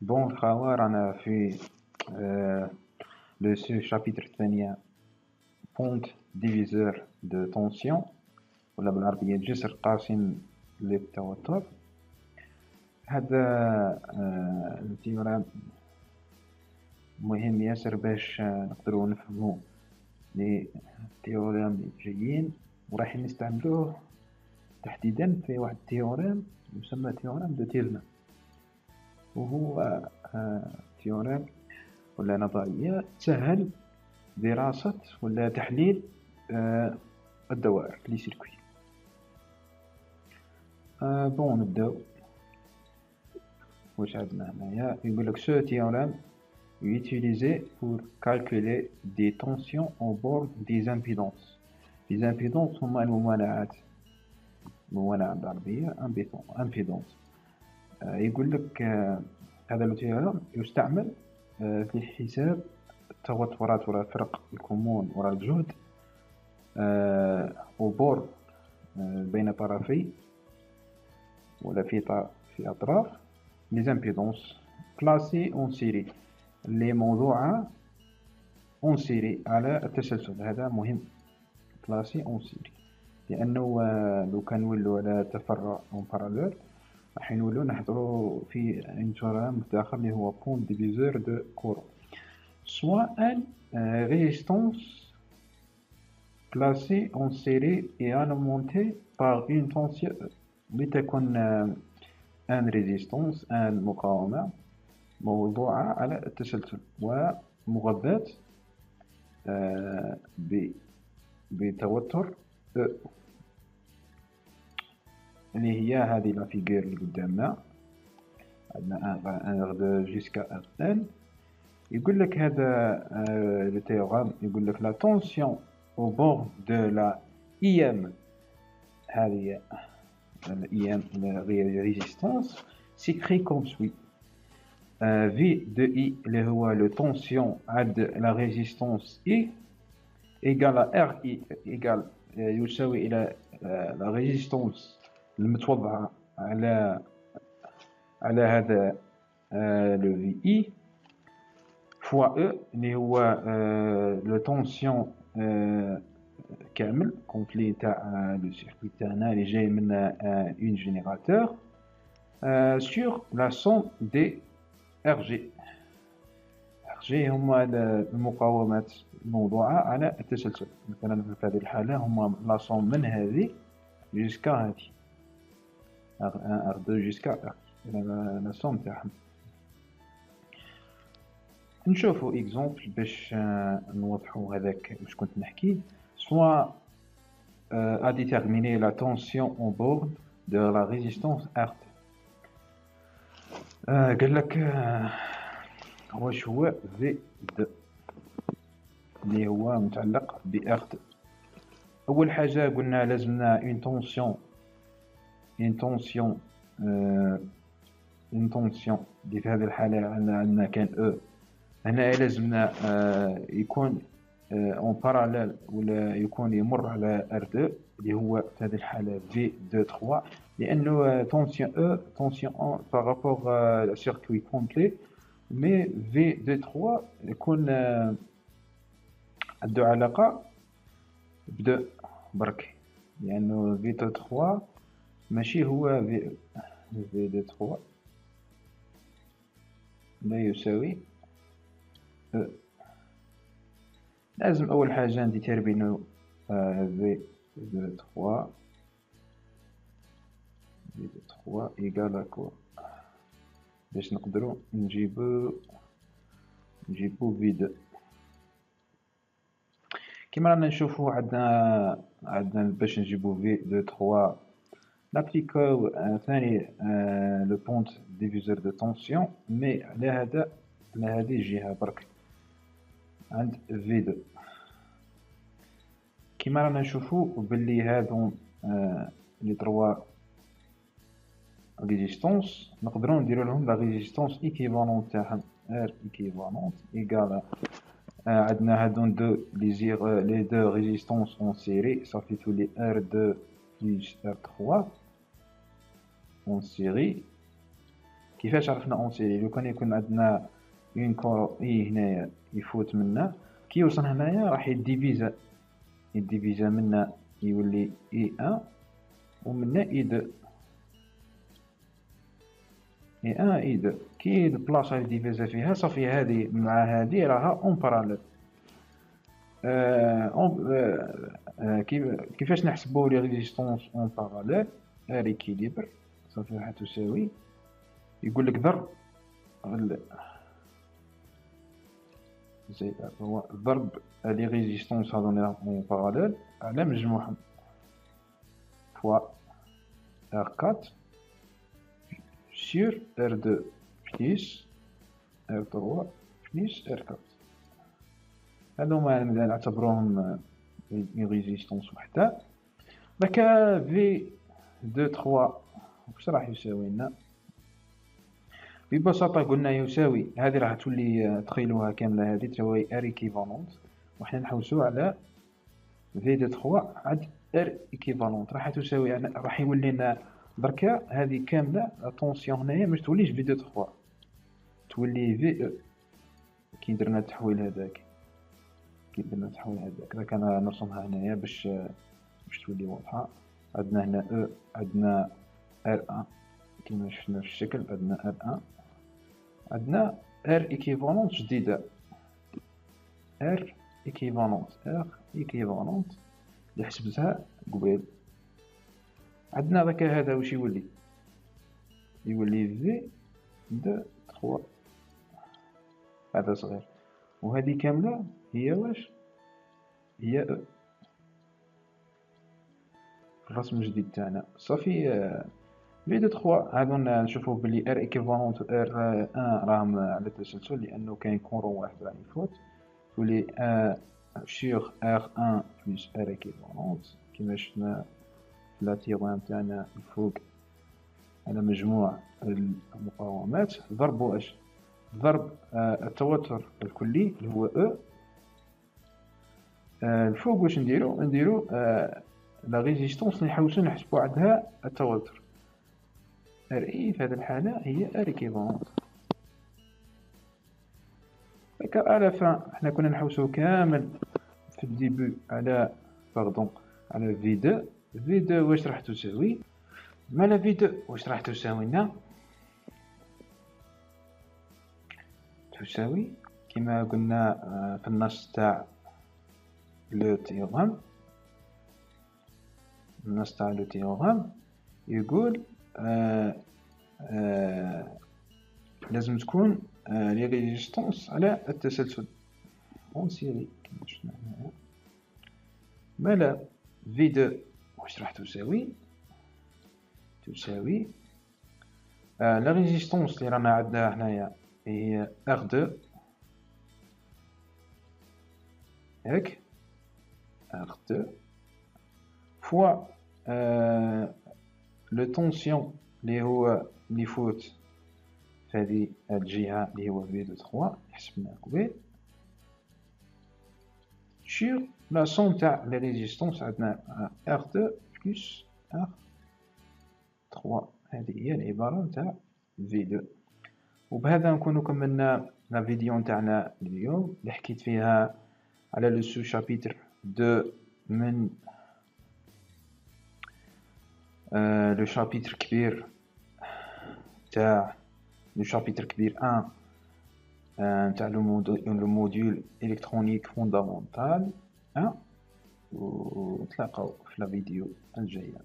بون الخوار رانا في لو شابيتر الثانية بونت ديفيزور دو طونسيون ولا بالعربية جسر قاسم للتوتر. هذا التيورام مهم ياسر باش نقدروا نفهموا لي تيورام جايين وراح نستعملوه تحديدا في واحد التيورام يسمى تيورام دو تيرنا، وهو تيورام ولا نظرية تسهل دراسة ولا تحليل الدوائر لي سيركوي. بون نبداو. واش عندنا هنايا؟ يقولك ce théorème est utilisé pour calculer des tensions au bord des impidances. les impidances هما الممانعات، الممانعة بالعربية impedance. يقولك هذا التيورام يستعمل في حساب التوترات ولا فرق الكمون ولا الجهد وبور بين طرفي ولا في أطراف لي زامبيدونس كلاسي اون سيري اللي موضوعة اون سيري على التسلسل. هذا مهم، كلاسي اون سيري، لأنه لو كان نولو على تفرع اون باراليل راح نولو نحضرو في ان تيورام متاخر اللي هو بون ديفيزور دو كورون. سوا ان ريزيستونس classée en série et alimentée par une tension لتكن ان ريزيستونس ان مقاومة موضوعة على التسلسل ومغذاة بتوتر اللي هي هذه لا فيغور اللي قدامنا. عندنا ان ار دو جيسكا ار ان. يقول لك هذا لو تيورام يقول لك لا تونسيون au bord de la IM، هذه IM la résistance s'écrit comme suit. V de I اللي هو le tension عند la résistance I égale à RI égale يساوي إلى la résistance المتوضعة على هذا le VI fois E اللي هو le tension كامل كومبلي تاع لو سيركوي تاعنا اللي جاي من اون جينيراتور sur la somme des RG. RG هما المقاومات الموضوعة على التسلسل. مثلا في هذه الحالة هما لا somme من هذه جيسكا هذه R1 R2 جيسكا R، لا somme تاعهم. نشوفوا اكزومبل باش نوضحوا هذاك واش كنت نحكي. soit à déterminer la tension au bord de la résistance RT. قال لك واش هو في د اللي هو متعلق ب RT. اول حاجه قلنا لازمنا اون تونسيون اللي في هذه الحاله عندنا كان او. هنا لازمنا يكون اون باراليل ولا يكون يمر على R2 اللي هو في هذه الحالة V2-3، لأنه تونسيون E تونسيون 1 بارابور سيركوي كومبلي، مي V2-3 يكون عنده علاقة ب2 برك، لأنه V2-3 ماشي هو V2-3 لا يساوي E. لازم أول حاجة نديتيرمينو V2-3 إيكال أكو باش نقدرو نجيبو V2. كيما رانا نشوفو عندنا باش نجيبو V2-3 نابليكو ثاني لو بونت ديفيزور دو طونسيون، مي على هذه الجهة برك عند V2. كيما رانا نشوفو باللي هادو لي تروا ريزيستونس نقدروا نديرو لهم لا ريزيستونس ايكيفالون تاعهم ار ايكيفالون ايكال عندنا هادو لي دو ريزيستونس اون سيري صافي تولي R2 plus R3 اون سيري كيفاش عرفنا اون سيري؟ لو كان يكون عندنا اون كور اي هنايا يفوت منا، كي يوصل هنايا راح يديفيزا منا يولي اي ان ومنا اي دو، اي ان اي دو. كي البلاصه اللي ديفيزا فيها صافي هذه مع هذه راها اون باراليل. كيفاش نحسبوا لي ريزيستونس اون باراليل؟ ليكيليبر صافي راح تساوي، يقول لك هو ضرب لي ريزيستونس هذونا اون باراليل على مجموعهم فوا R4 sur R2 plus R3 plus R4. هذوما نعتبروهم ريزيستونس وحده. داكا في 2 3 واش راح يساوي لنا؟ ببساطة قلنا يساوي، هذه راح تولي تخيلوها كاملة، هذه تساوي ار ايكيفالونت، وحنا نحوسو على في دو 3 عاد ار ايكيفالونت راح تساوي، يعني راح يولي لنا دركا هذه كاملة اتونسيون هنايا مش توليش في دو 3، تولي في او. كي درنا التحويل هذاك، داك انا نرسمها هنايا باش تولي واضحة. عندنا هنا او، عندنا ار ان كيما شفنا في الشكل، عندنا ار ان، عندنا ار ايكيفالونت جديدة، ار ايكيفالونت اللي حسبتها قبيل. عندنا داك هذا واش يولي في دو 3، هذا صغير، وهذه كاملة هي واش هي او. الرسم الجديد تاعنا صافي في دو 3 هادو نشوفو بلي ار ايكيفالونت و ار ان راهم على تسلسل، لانه كاين كورون واحد راه يفوت، تولي sur R1 plus R équivalente كما شفنا في التيغوان تاعنا الفوق على مجموع المقاومات ضرب واش؟ ضرب التوتر الكلي اللي هو او. الفوق واش نديرو لا ريزيستونس اللي نحوسو نحسبو عندها التوتر ار اي، في هذه الحالة هي ار ايكيفالونت. على فان حنا كنا نحوسو كامل في الديبو على على في دو واش راح تساوي؟ مالا في دو واش راح تساوي لنا؟ تساوي كما قلنا في النص تاع لو تيورام، يقول لازم تكون لي ريزيستونس على التسلسل اون سيري كما شفنا هنا. مالا في دو واش راح تساوي؟ لا ريزيستونس اللي رانا عندها هنايا هي R2 هاك، R2 فوا لو طونسيون اللي هو اللي يفوت في هذه الجهة اللي هو في دو 3 حسبناه قبيل، sur لا سوم تاع لي ريزيستونس عندنا R2 plus R3. هذه هي العبارة نتاع في2. وبهذا نكونوا كملنا لا فيديو نتاعنا اليوم اللي حكيت فيها على لو سو شابيتر 2 من لو شابيتر كبير تاع لو شابيتر كبير 1 تاع لو موديول الكترونيك فوندامونتال. ونتلاقاو في لا فيديو الجايه.